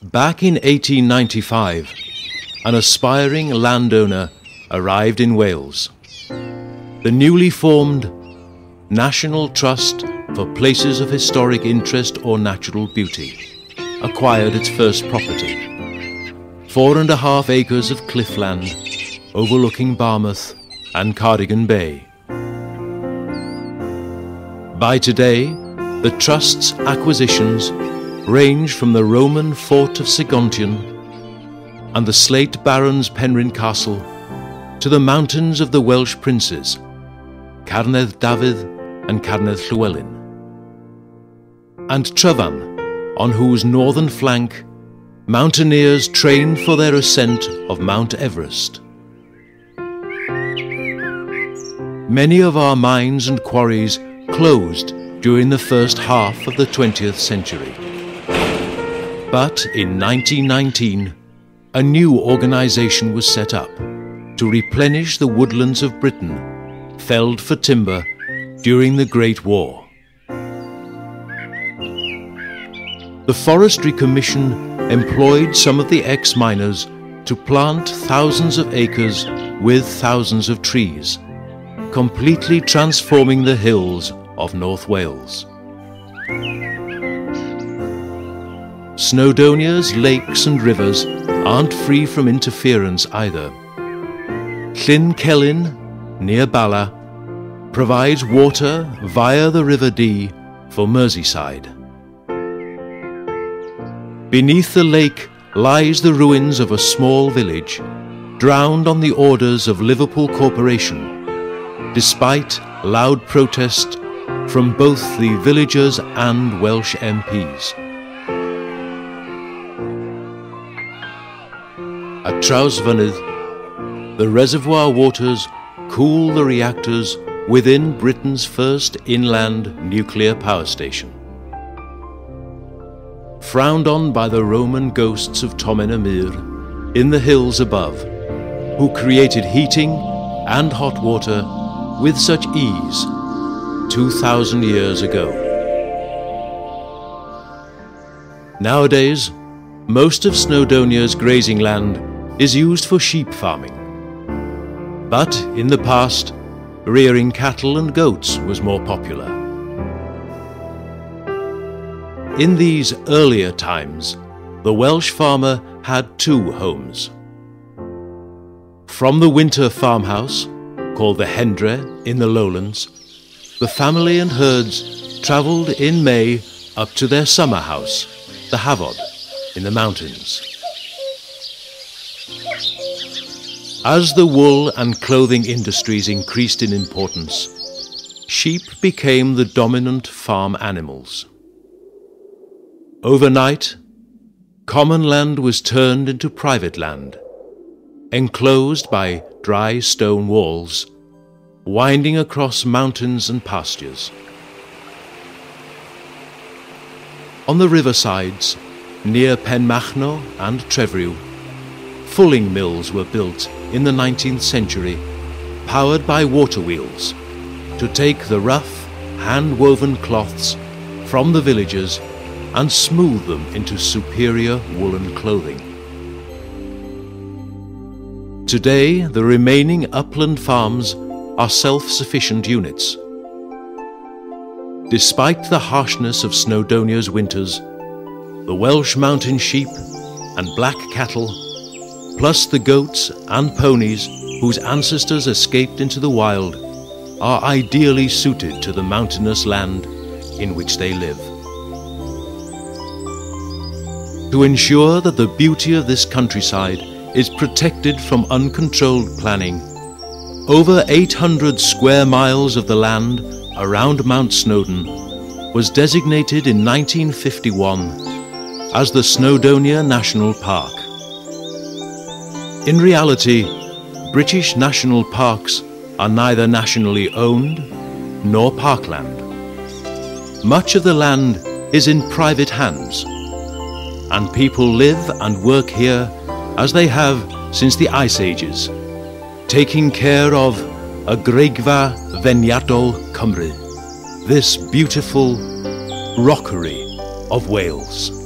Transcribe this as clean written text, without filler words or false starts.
Back in 1895, an aspiring landowner arrived in Wales. The newly formed National Trust for Places of Historic Interest or Natural Beauty acquired its first property, 4.5 acres of cliffland overlooking Barmouth and Cardigan Bay. By today, the Trust's acquisitions range from the Roman fort of Saguntian and the slate barons Penrhyn Castle to the mountains of the Welsh princes, Carnedd Dyfed and Carnedd Llywelyn, and Tryfan, on whose northern flank mountaineers trained for their ascent of Mount Everest. Many of our mines and quarries closed during the first half of the 20th century. But in 1919, a new organisation was set up to replenish the woodlands of Britain, felled for timber during the Great War. The Forestry Commission employed some of the ex-miners to plant thousands of acres with thousands of trees, completely transforming the hills of North Wales. Snowdonia's lakes and rivers aren't free from interference either. Llyn Celyn, near Bala, provides water via the River Dee for Merseyside. Beneath the lake lies the ruins of a small village, drowned on the orders of Liverpool Corporation, despite loud protest from both the villagers and Welsh MPs. At Trawsfynydd, the reservoir waters cool the reactors within Britain's first inland nuclear power station. Frowned on by the Roman ghosts of Tomen y Mur in the hills above, who created heating and hot water with such ease 2,000 years ago. Nowadays, most of Snowdonia's grazing land is used for sheep farming. But in the past, rearing cattle and goats was more popular. In these earlier times, the Welsh farmer had two homes. From the winter farmhouse, called the Hendre in the lowlands, the family and herds travelled in May up to their summer house, the Hafod, in the mountains. As the wool and clothing industries increased in importance, sheep became the dominant farm animals. Overnight, common land was turned into private land, enclosed by dry stone walls, winding across mountains and pastures. On the riversides, near Penmachno and Trefrw, fulling mills were built in the 19th century, powered by water wheels, to take the rough, hand-woven cloths from the villagers and smooth them into superior woolen clothing. Today, the remaining upland farms are self-sufficient units. Despite the harshness of Snowdonia's winters, the Welsh mountain sheep and black cattle, plus the goats and ponies whose ancestors escaped into the wild, are ideally suited to the mountainous land in which they live. To ensure that the beauty of this countryside is protected from uncontrolled planning, over 800 square miles of the land around Mount Snowdon was designated in 1951 as the Snowdonia National Park. In reality, British national parks are neither nationally owned nor parkland. Much of the land is in private hands, and people live and work here as they have since the Ice Ages, taking care of y greigfa ddeniadol Cymru, this beautiful rockery of Wales.